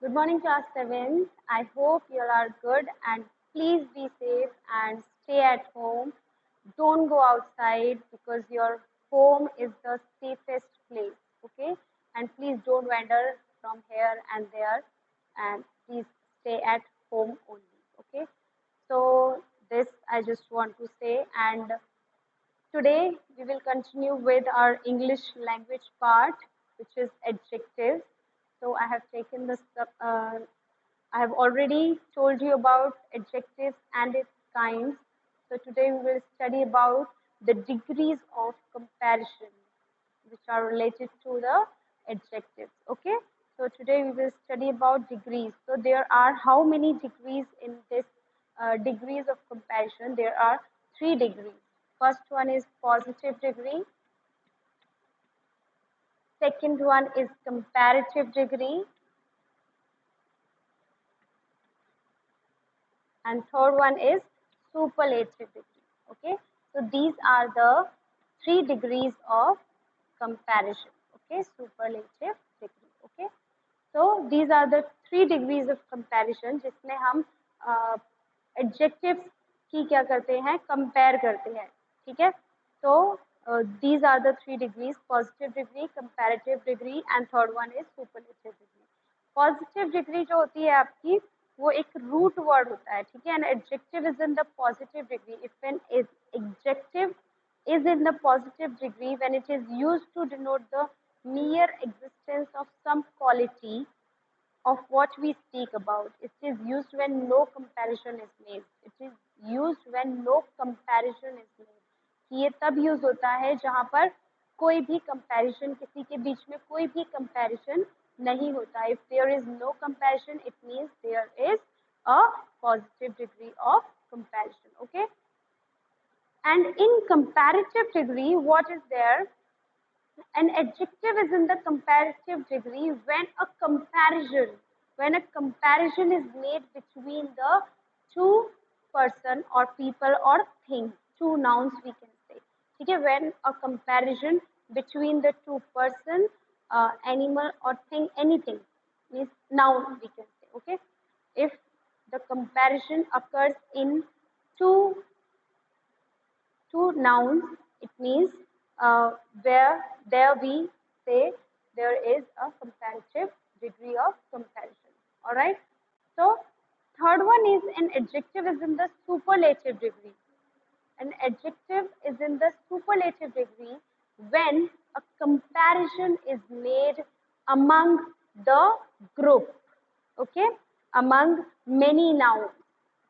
Good morning, class 7. I hope you all are good and please be safe and stay at home. Don't go outside because your home is the safest place, okay? And please don't wander from here and there and please stay at home only, okay? So, this I just want to say, and today we will continue with our English language part, which is adjectives. So I have taken this. I have already told you about adjectives and its kinds. So today we will study about the degrees of comparison, which are related to the adjectives. Okay. So today we will study about degrees. So there are how many degrees in this degrees of comparison? There are 3 degrees. First one is positive degree. Second one is comparative degree. And third one is superlative degree. Okay, so these are the 3 degrees of comparison. Okay, superlative degree. Okay, so these are the 3 degrees of comparison जिसमें हम adjectives की क्या करते हैं, compare करते हैं. ठीक है, so these are the 3 degrees: positive degree, comparative degree, and third one is superlative degree. Positive degree जो होती है आपकी, वो एक रूट वर्ड होता है. ठीक है, an adjective is in the positive degree if an adjective is in the positive degree when it is used to denote the mere existence of some quality of what we speak about. It is used when no comparison is made. It is used when no comparison is made. ये तब use होता है जहाँ पर कोई भी comparison, किसी के बीच में कोई भी कंपैरिजन नहीं होता. If there is no comparison, it means there is a positive degree of comparison. Okay. And in comparative degree, what is there? An adjective is in the comparative degree when a comparison is made between the two person or people or things, two nouns we can say. Okay, when a comparison between the two person, animal or thing, anything, means noun we can say. Okay, if the comparison occurs in two nouns, it means where there we say there is a comparative degree of comparison. All right. So third one is an adjective is in the superlative degree. An adjective is in the superlative degree when a comparison is made among the group. Okay, among many nouns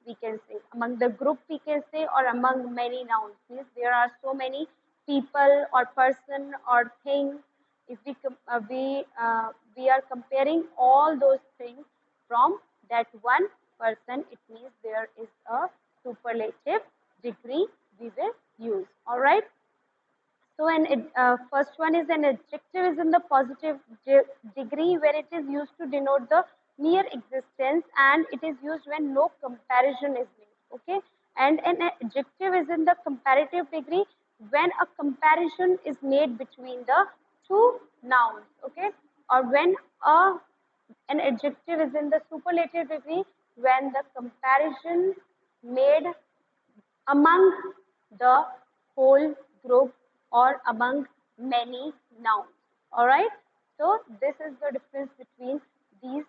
we can say, among the group we can say, or among many nouns. Means there are so many people or person or thing. If we are comparing all those things from that one person, it means there is a superlative degree we will use. All right. So first one is an adjective is in the positive degree where it is used to denote the mere existence, and it is used when no comparison is made. Okay, and an adjective is in the comparative degree when a comparison is made between the two nouns. Okay, or when an adjective is in the superlative degree when the comparison made among the whole group or among many nouns. All right. So this is the difference between these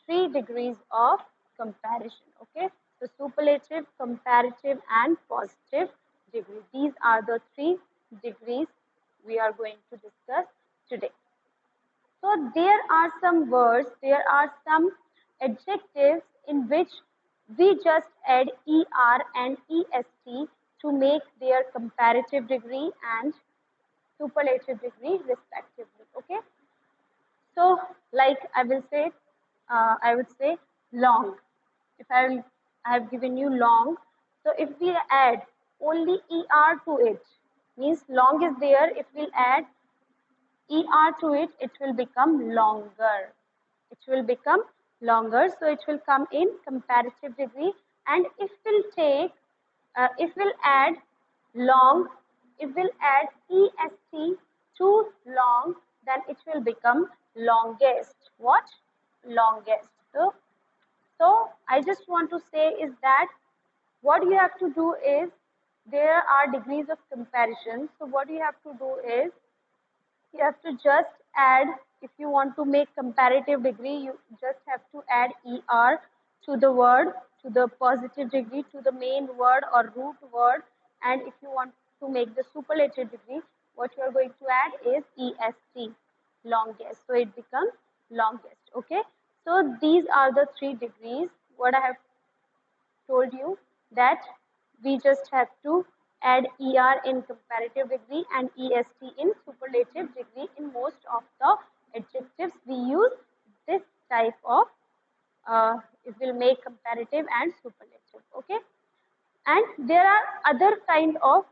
3 degrees of comparison. Okay. So superlative, comparative, and positive degree. These are the 3 degrees we are going to discuss today. So there are some words, there are some adjectives in which we just add er and est to make their comparative degree and superlative degree respectively. Okay. So like I would say long. If I have given you long, so if we add only er to it, means long is there. If we add er to it, it will become longer. It will become longer. So it will come in comparative degree. And if we'll add long, if we'll add est to long, then it will become longest. What? Longest. So, so I just want to say is that what you have to do is there are degrees of comparison. So what you have to do is you have to just add, if you want to make comparative degree, you just have to add er to the word, to the positive degree, to the main word or root word. And if you want to make the superlative degree, what you are going to add is est, longest. So it becomes longest. Okay. So these are the three degrees. What I have told you that we just have to add er in comparative degree and est in superlative degree. In most of the adjectives we use this type of it will make comparative and superlative. Okay, and there are other kind of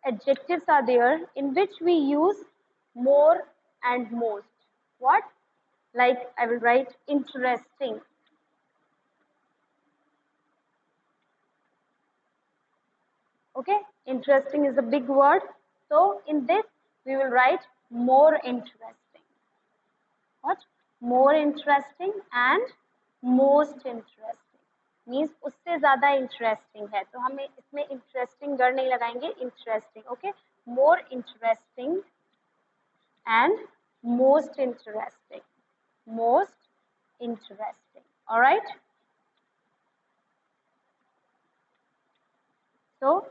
adjectives are there in which we use more and most. What? Like I will write interesting. Okay, interesting is a big word. So in this, we will write more interesting. What? More interesting and most interesting. Means उससे ज़्यादा interesting है. तो हमें इसमें interesting गर नहीं लगाएंगे, interesting. Okay, more interesting and most interesting. Most interesting. All right. So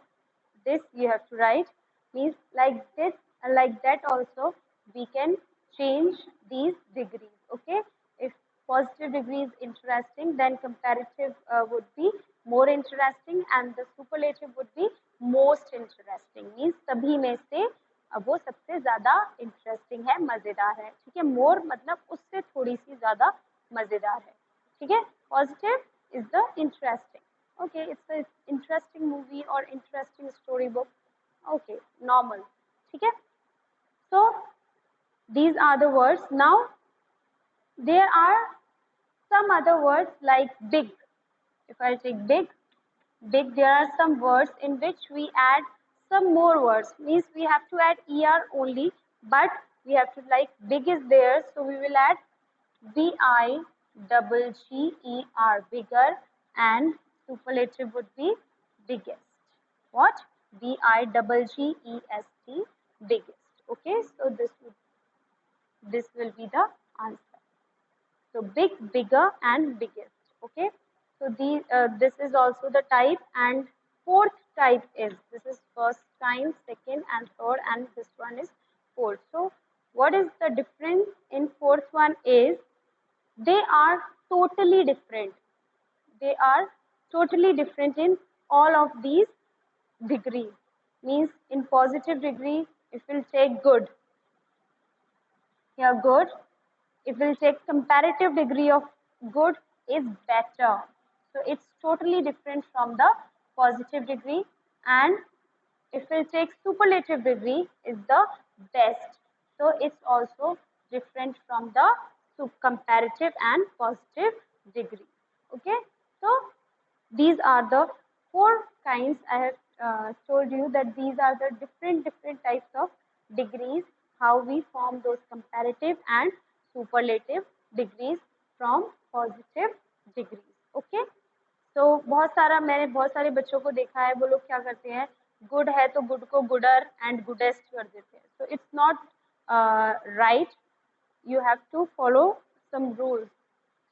this you have to write, means like this and like that also we can change these degrees. Okay, if positive degree is interesting, then comparative would be more interesting and the superlative would be most interesting. Means सभी में से वो सबसे ज्यादा interesting है, मजेदार है. ठीक है, मोर मतलब उससे थोड़ी सी ज्यादा मजेदार है. ठीक है, positive is the interesting. Okay, it's an interesting movie or interesting storybook. Okay, normal. Okay. So these are the words. Now there are some other words like big. If I take big, there are some words in which we add some more words. Means we have to add er only, but we have to, like, big is there, so we will add BIGGER, bigger, and superlative would be biggest. What? BIGGEST, biggest. Okay, so this will be the answer. So big, bigger, and biggest. Okay, so this is also the type, and fourth type is, this is first kind, second and third, and this one is fourth. So what is the difference in fourth one is they are totally different. They are totally different in all of these degrees. Means in positive degree, if we'll take good, here good. If we'll take comparative degree of good is better. So it's totally different from the positive degree. And if we'll take superlative degree is the best. So it's also different from the comparative and positive degree. Okay. So these are the four kinds. I have told you that these are the different types of degrees, how we form those comparative and superlative degrees from positive degrees. Okay. तो मैंने बहुत सारे बच्चों को देखा है, वो लोग क्या करते हैं, गुड है तो गुड को गुडर एंड गुडेस्ट कर देते हैं. So it's not right. You have to follow some rules.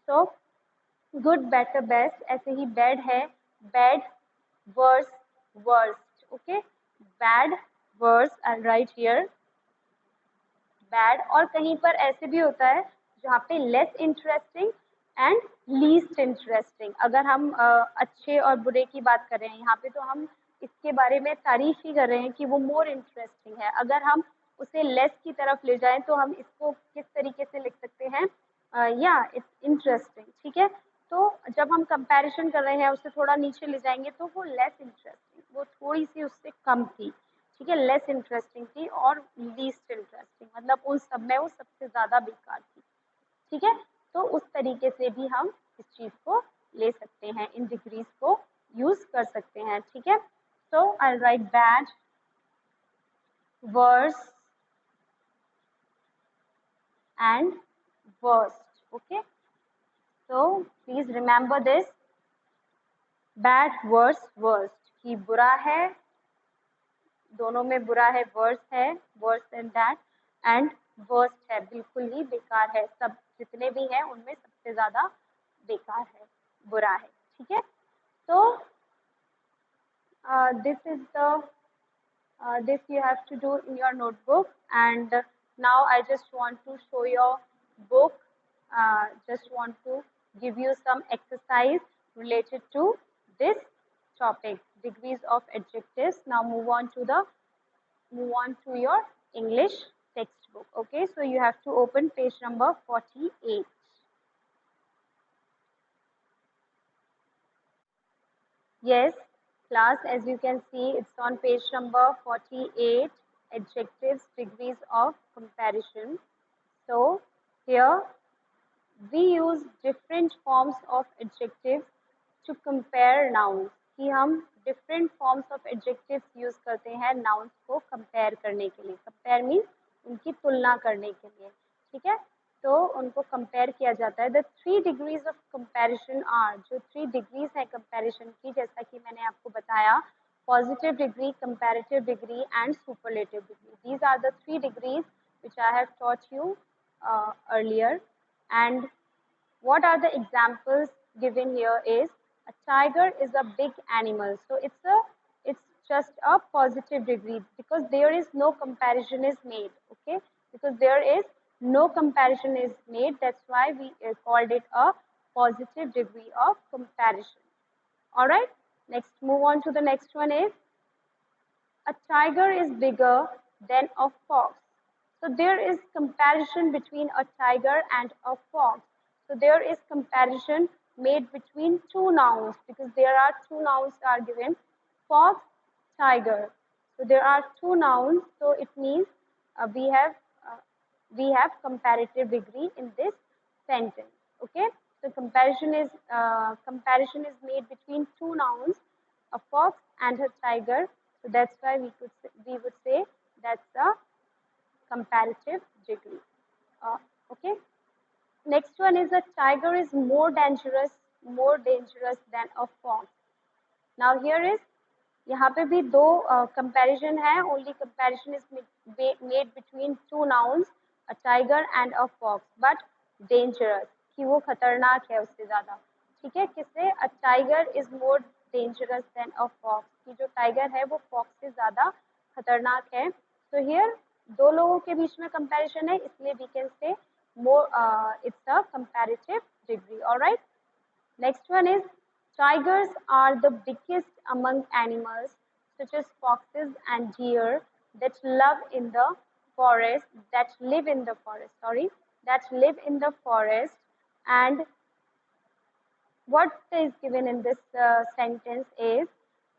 So good, better, best. ऐसे ही बैड है, bad, worse, worst. Okay, bad, worse, I write here bad. और कहीं पर ऐसे भी होता है जहाँ पे less interesting and least interesting. अगर हम अच्छे और बुरे की बात कर रहे हैं यहाँ पे, तो हम इसके बारे में तारीफ ही कर रहे हैं कि वो मोर इंटरेस्टिंग है. अगर हम उसे लेस की तरफ ले जाएं तो हम इसको किस तरीके से लिख सकते हैं, या इट्स इंटरेस्टिंग. ठीक है, तो जब हम कंपैरिजन कर रहे हैं उससे थोड़ा नीचे ले जाएंगे तो वो लेस इंटरेस्टिंग, वो थोड़ी सी उससे कम थी. ठीक है, लेस इंटरेस्टिंग थी. और लीस्ट इंटरेस्टिंग मतलब उन सब में वो सबसे ज़्यादा बेकार थी. ठीक है, तो उस तरीके से भी हम इस चीज़ को ले सकते हैं, इन डिग्रीज को यूज कर सकते हैं. ठीक है, so I write bad, worse and worst. Okay, So please remember this. Bad, worse, worst. कि बुरा है, दोनों में बुरा है, वर्स है, worse than that, and worst है, बिल्कुल ही बेकार है, सब जितने भी हैं उनमें सबसे ज्यादा बेकार है, बुरा है. ठीक है. तो this is the this you have to do in your notebook, and now I just want to show your book. Just want to give you some exercise related to this topic, degrees of adjectives. Now move on to your English textbook. Okay, so you have to open page number 48. Yes, class, as you can see, it's on page number 48, adjectives, degrees of comparison. So here we use different forms of adjectives to compare nouns. कि हम different forms of adjectives use करते हैं nouns को compare करने के लिए. Compare means उनकी तुलना करने के लिए. ठीक है. तो उनको कंपेयर किया जाता है. The 3 degrees of comparison are, जो 3 डिग्रीज है कंपैरिजन की, जैसा कि मैंने आपको बताया, positive degree, comparative degree and superlative degree. These are the 3 degrees which I have taught you earlier. And what are the examples given here is a tiger is a big animal. So it's just a positive degree because there is no comparison is made. Okay, because there is no comparison is made, that's why we called it a positive degree of comparison. All right, next move on to the next one is a tiger is bigger than a fox. So there is comparison between a tiger and a fox. So there is comparison made between two nouns because there are two nouns are given, fox, tiger. So there are two nouns. So it means uh, we have uh, we have comparative degree in this sentence. Okay. So comparison is made between two nouns, a fox and a tiger. So that's why we would say that's a comparative degree. Okay. Next one is a tiger is more dangerous than a fox. Now here is, यहाँ पे भी दो comparison है. Only comparison is made between two nouns, a tiger and a fox, but dangerous, कि वो खतरनाक है उससे ज़्यादा. ठीक है. किससे? A tiger is more dangerous than a fox, कि जो tiger है वो fox से ज़्यादा खतरनाक है. So here दो लोगों के बीच में comparison है, इसलिए we can say more it's a comparative degree. All right. Next one is tigers are the biggest among animals such as foxes and deer that live in the forest that live in the forest. And what is given in this sentence is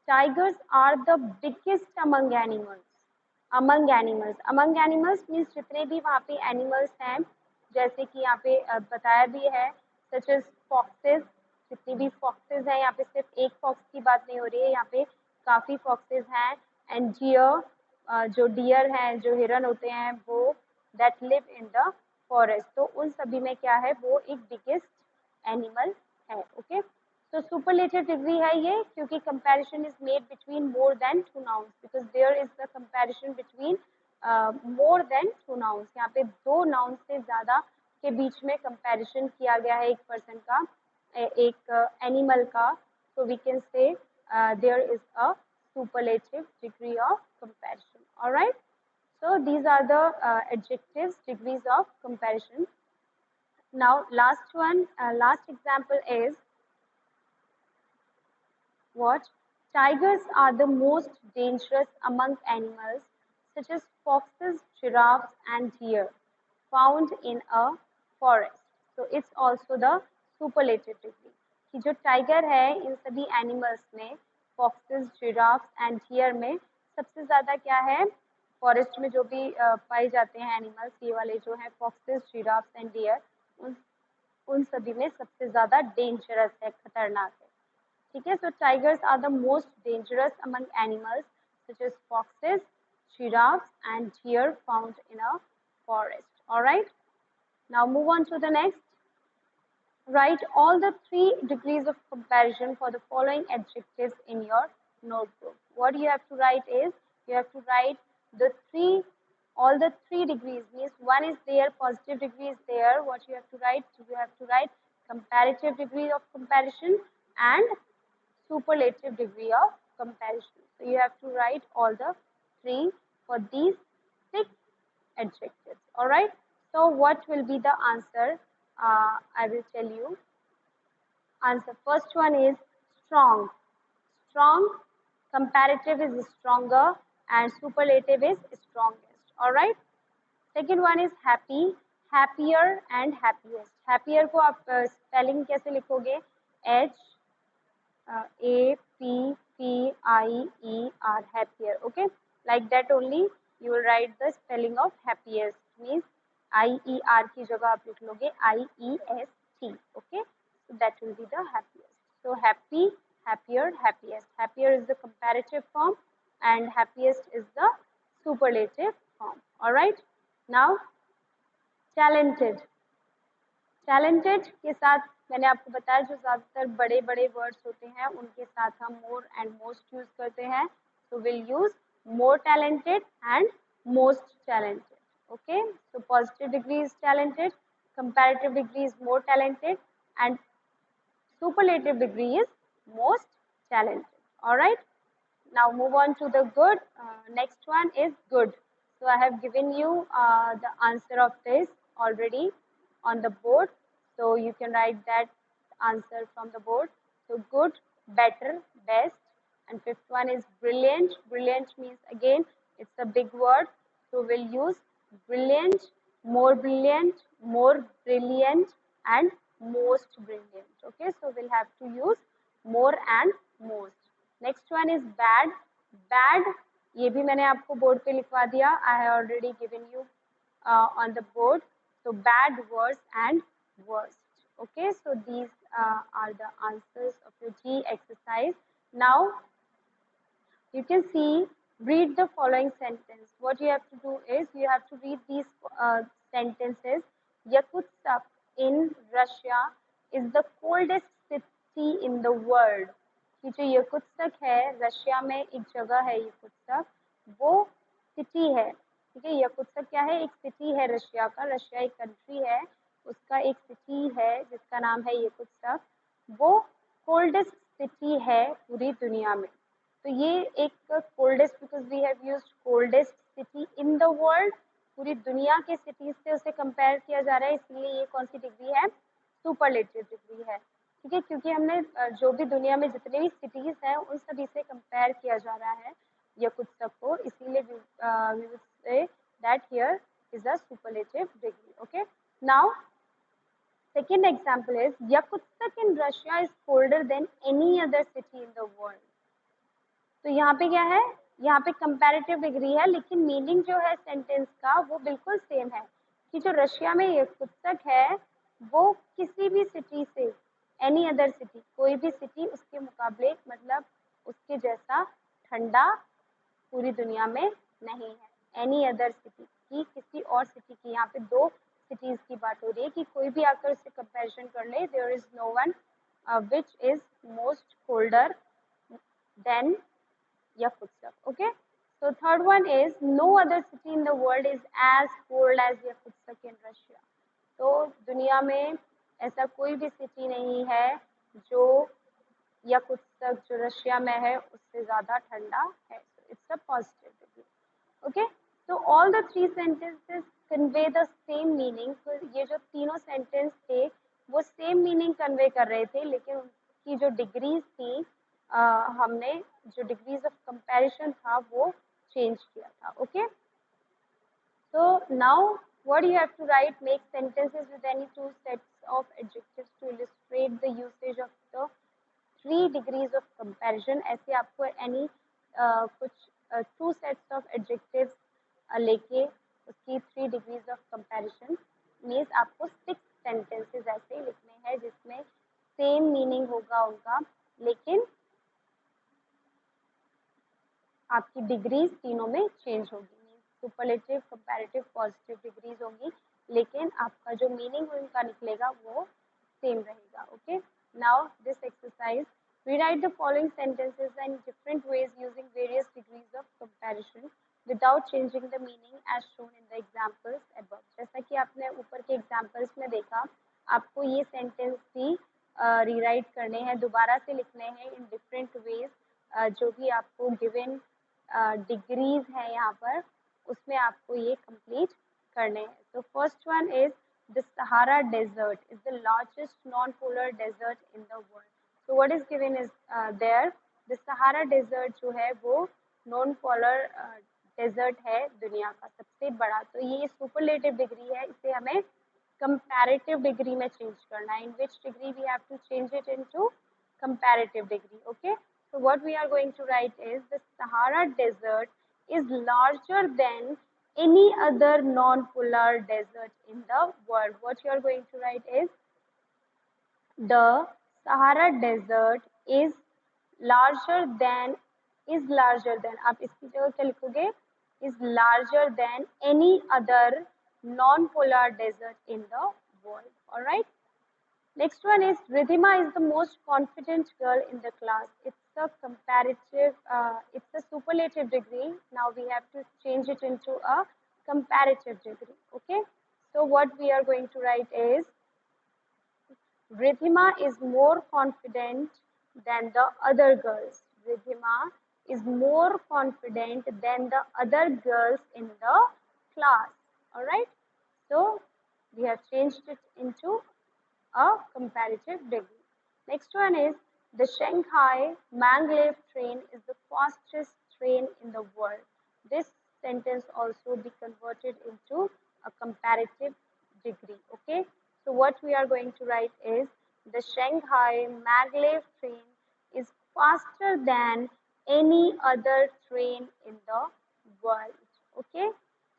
tigers are the biggest among animals. Among animals means जितने भी वहाँ पे animals हैं, जैसे कि यहाँ पे बताया भी है, such as foxes, जितनी भी foxes हैं, यहाँ पे सिर्फ एक fox की बात नहीं हो रही है, यहाँ पे काफ़ी foxes हैं. and deer, जो deer हैं, जो हिरन होते हैं, वो that live in the forest. तो उन सभी में क्या है, वो एक biggest animal है. ओके. So superlative degree है ये, क्योंकि comparison is made between more than two nouns because there is the comparison between more than two nouns. यहाँ पे दो nouns से ज़्यादा के बीच में comparison किया गया है एक person का, एक animal का. So we can say there is a superlative degree of comparison. All right. So these are the adjectives, degrees of comparison. Now last one, last example is what? Tigers are the most dangerous among animals such as foxes, giraffes and deer found in a forest. So it's also the superlative degree. कि जो tiger है इन सभी animals में, foxes, giraffes and deer में सबसे ज़्यादा क्या है, forest में जो भी पाए जाते हैं animals, ये वाले जो हैं foxes, giraffes and deer, उन सभी में सबसे ज़्यादा dangerous है, खतरनाक है. ठीक है. So tigers are the most dangerous among animals such as foxes, giraffes and deer found in a forest. All right. Now move on to the next. Write all the 3 degrees of comparison for the following adjectives in your notebook. What you have to write is, you have to write the all the 3 degrees, means one is there, positive degree is there. What you have to write? You have to write comparative degree of comparison and superlative degree of comparison. So you have to write all the 3 for these 6 adjectives. All right. So what will be the answer? I will tell you. Answer. First one is strong. Strong. Comparative is stronger and superlative is strongest. All right. Second one is happy. Happier and happiest. Happier को आप spelling कैसे लिखोगे? H APPIER. Happier. Okay. Like that only you will write the spelling of happiest, means IER की जगह आप लिख लोगे IEST. Okay. So that will be the happiest. So happy, happier, happiest. Happier is the comparative form and happiest is the superlative form. All right. Now talented. Talented के साथ मैंने आपको बताया जो ज़्यादातर बड़े बड़े वर्ड्स होते हैं उनके साथ हम मोर एंड मोस्ट यूज करते हैं. So we'll use more talented and most talented. Okay. So positive degree is talented, comparative degree is more talented, and superlative degree is most talented. All right. Now move on to the good. Next one is good. So I have given you the answer of this already on the board. So you can write that answer from the board. So good, better, best. And fifth one is brilliant. Brilliant means again it's a big word. So we'll use brilliant, more brilliant, more brilliant, and most brilliant. Okay, so we'll have to use more and most. Next one is bad. Bad, ये भी मैंने आपको board पे लिखवा दिया. I have already given you on the board. So bad, worse, and worst. Okay, so these are the answers of your G exercise. Now you can see, read the following sentence. What you have to do is you have to read these sentences. Yakutsk in Russia is the coldest city in the world. कि जो यकुत्सक है Russia में एक जगह है यकुत्सक, वो city है. ठीक है, यकुत्सक क्या है? एक सिटी है रशिया का. रशिया एक कंट्री है, उसका एक सिटी है जिसका नाम है यकुत्सक. वो कोल्डेस्ट सिटी है पूरी दुनिया में. तो ये एक coldest, because we have used coldest city in the world, पूरी दुनिया के सिटीज से उसे कंपेयर किया जा रहा है, इसलिए ये कौन सी डिग्री है? सुपरलेटिव डिग्री है. ठीक है, क्योंकि हमने जो भी दुनिया में जितने भी सिटीज हैं उन सभी से कंपेयर किया जा रहा है यकुत्सक को, इसीलिए we will say that here is a superlative degree. Okay. Now second example is Yakutsk in Russia is colder than any other city in the world. तो यहाँ पे क्या है? यहाँ पे कंपैरेटिव डिग्री है, लेकिन मीनिंग जो है सेंटेंस का वो बिल्कुल सेम है कि जो रशिया में यकुत्सक है वो किसी भी सिटी से, एनी अदर सिटी, कोई भी सिटी उसके मुकाबले, मतलब उसके जैसा ठंडा पूरी दुनिया में नहीं है. एनी अदर सिटी की, किसी और सिटी की, यहाँ पे 2 सिटीज की बात हो रही है कि कोई भी आकर उससे कंपैरिजन कर ले. There is no one which is most colder than Yakutsk. Okay. So third one is no other city in the world is as cold as Yakutsk in Russia. तो दुनिया में ऐसा कोई भी सिटी नहीं है जो यकुत्सक जो रशिया में है उससे ज़्यादा ठंडा है. It's a positive degree. Okay. So all the 3 sentences convey the same meaning. तो ये जो तीनों सेंटेंस थे वो सेम मीनिंग कन्वे कर रहे थे, लेकिन उनकी जो डिग्रीज थी हमने जो डिग्रीज ऑफ कंपैरिजन था वो चेंज किया था. Okay. So now what you have to write, make sentences with any 2 sets of adjectives to illustrate the usage of the 3 degrees of comparison. ऐसे आपको any कुछ 2 sets of adjectives लेके उसकी 3 degrees of comparison means आपको 6 sentences ऐसे लिखने हैं जिसमें सेम मीनिंग होगा उनका, लेकिन आपकी डिग्रीज तीनों में चेंज होगी. सुपरलेटिव, कंपैरेटिव, पॉजिटिव डिग्रीज होंगी, लेकिन आपका जो मीनिंग उनका निकलेगा वो सेम रहेगा. Okay, now this exercise, rewrite the following sentences in different ways using various degrees of comparison without changing the meaning as shown in the examples above. जैसा कि आपने ऊपर के एग्जाम्पल्स में देखा, आपको ये सेंटेंस भी रीराइट करने हैं, दोबारा से लिखने हैं इन डिफरेंट वेज. जो भी आपको गिवन डिग्रीज है यहाँ पर, उसमें आपको ये कंप्लीट करने हैं. तो first one is the Sahara desert is the largest non polar desert in the world. तो what is given is there, the Sahara desert जो है वो नॉन पोलर डेजर्ट है दुनिया का सबसे बड़ा. तो ये सुपरलेटिव डिग्री है, इसे हमें comparative degree में change करना है. In which degree we have to change it into comparative degree. Okay, so what we are going to write is the Sahara desert is larger than any other non-polar desert in the world. What you are going to write is the Sahara desert is larger than, आप इसकी जगह क्या लिखोगे, is larger than any other non-polar desert in the world. All right. Next one is Ridhima is the most confident girl in the class. It's a comparative, it's a superlative degree. Now we have to change it into a comparative degree. Okay. So what we are going to write is Ridhima is more confident than the other girls. Ridhima is more confident than the other girls in the class. Alright, so we have changed it into a comparative degree. Next one is the Shanghai Maglev train is the fastest train in the world. This sentence also be converted into a comparative degree. Okay, so what we are going to write is the Shanghai Maglev train is faster than any other train in the world. Okay,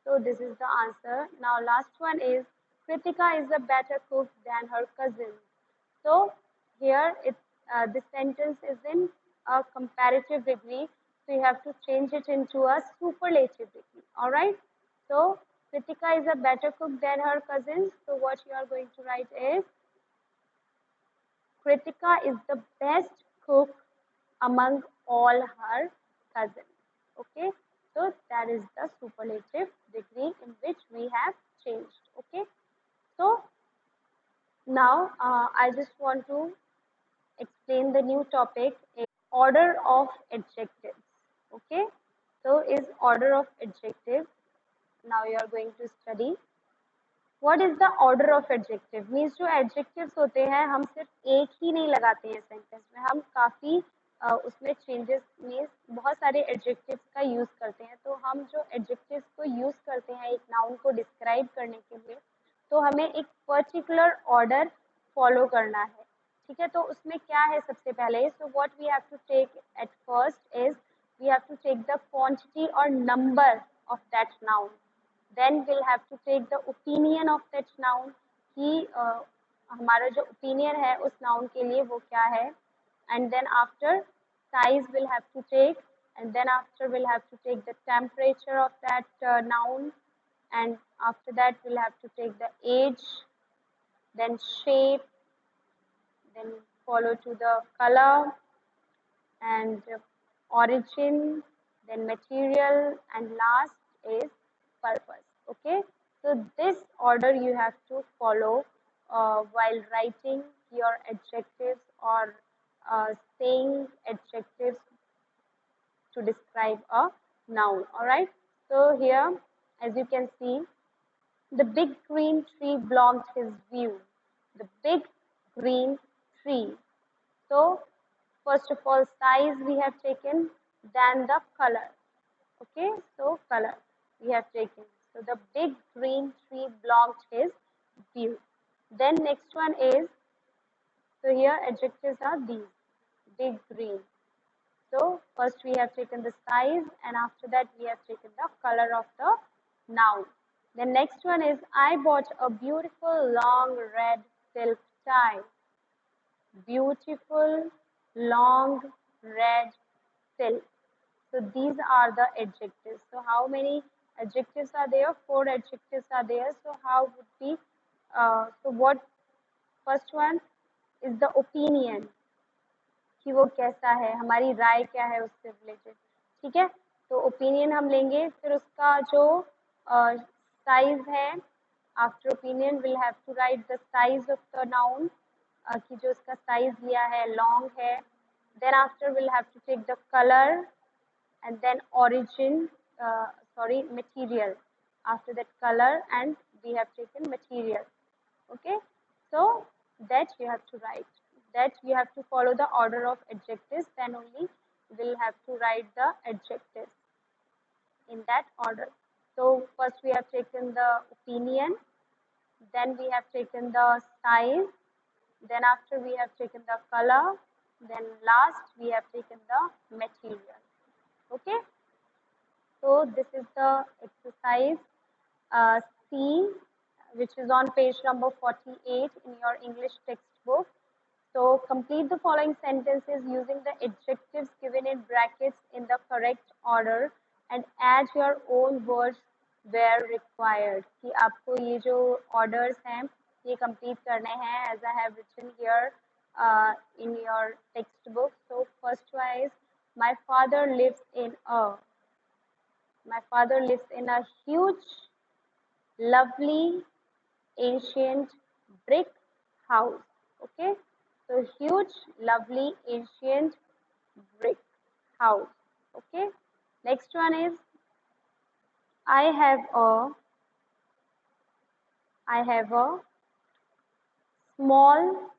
so this is the answer. Now last one is Kritika is a better cook than her cousin. So here this sentence is in a comparative degree, so you have to change it into a superlative degree. All right, so Kritika is a better cook than her cousins. So what you are going to write is Kritika is the best cook among all her cousins. Okay, so that is the superlative degree in which we have changed. Okay, so now I just want to explain the new topic, order of adjectives. Okay, so is order of adjective. Now you are going to study what is the order of adjective. Means जो adjectives होते हैं हम सिर्फ एक ही नहीं लगाते हैं sentence में, हम काफ़ी उसमें चेंजेस मीन्स बहुत सारे एडजेक्टिव्स का यूज़ करते हैं. तो हम जो एडजेक्टिव्स को यूज़ करते हैं एक नाउन को डिस्क्राइब करने के लिए, तो हमें एक पर्टिकुलर ऑर्डर फॉलो करना है. ठीक है, तो उसमें क्या है सबसे पहले, so what we have to take at first is we have to take the quantity और number of that noun. Then we'll have to take the opinion of that noun कि हमारा जो opinion है उस noun के लिए वो क्या है. And then after size we'll have to take, and then after we'll have to take the temperature of that noun, and after that we'll have to take the age, then shape, then follow to the color and origin, then material, and last is purpose. Okay, so this order you have to follow while writing your adjectives or saying adjectives to describe a noun. All right, so here as you can see, the big green tree blocked his view. The big green tree. So first of all size we have taken, then the color. Okay, so color we have taken. So the big green tree blocked his view. Then next one is, so here adjectives are these, big green. So first we have taken the size, and after that we have taken the color of the noun. The next one is, I bought a beautiful long red silk tie. Beautiful long red silk. So these are the adjectives. So how many adjectives are there? 4 adjectives are there. So how would be, so what first one is the opinion, कि वो कैसा है, हमारी राय क्या है उससे related, ठीक है। तो ओपिनियन हम लेंगे, फिर उसका जो साइज है, after opinion will have to write the size of the noun, कि जो उसका साइज लिया है लॉन्ग है। Then after will have to take the colour and then origin, material. After that color, and we have taken material. Okay, so that you have to write, that you have to follow the order of adjectives, then only we'll have to write the adjectives in that order. So first we have taken the opinion, then we have taken the size, then after we have taken the color, then last we have taken the material. Okay, so this is the exercise C, which is on page number 48 in your English textbook. So complete the following sentences using the adjectives given in brackets in the correct order and add your own words where required. कि आपको ये जो orders हैं ये complete करने हैं as I have written here in your textbook. So first one is my father lives in a huge, lovely, ancient brick house. Okay, so huge, lovely, ancient brick house. Okay, next one is I have a small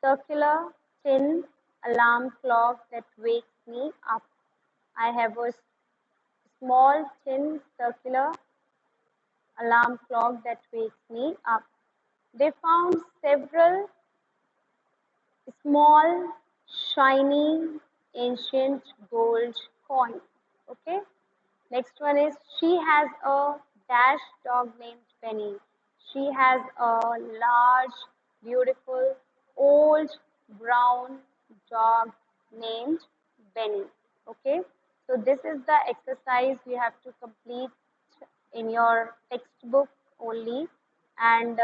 circular tin alarm clock that wakes me up. I have a small tin circular alarm clock that wakes me up. They found several small, shiny, ancient gold coins. Okay. Next one is she has a dash dog named Penny. She has a large, beautiful, old brown dog named Benny. Okay. So this is the exercise you have to complete in your textbook only. And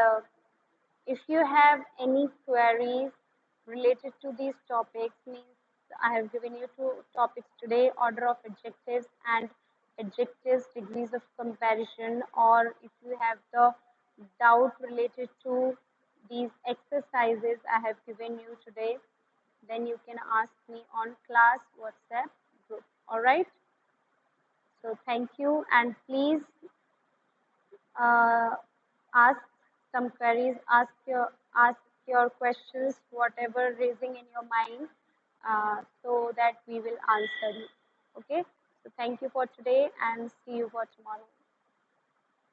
if you have any queries related to these topics, means I have given you two topics today, order of adjectives and adjectives, degrees of comparison, or if you have the doubt related to these exercises I have given you today, then you can ask me on class WhatsApp group. All right. So thank you, and please ask some queries, ask your questions, whatever raising in your mind, so that we will answer you. Okay. So thank you for today, and see you for tomorrow.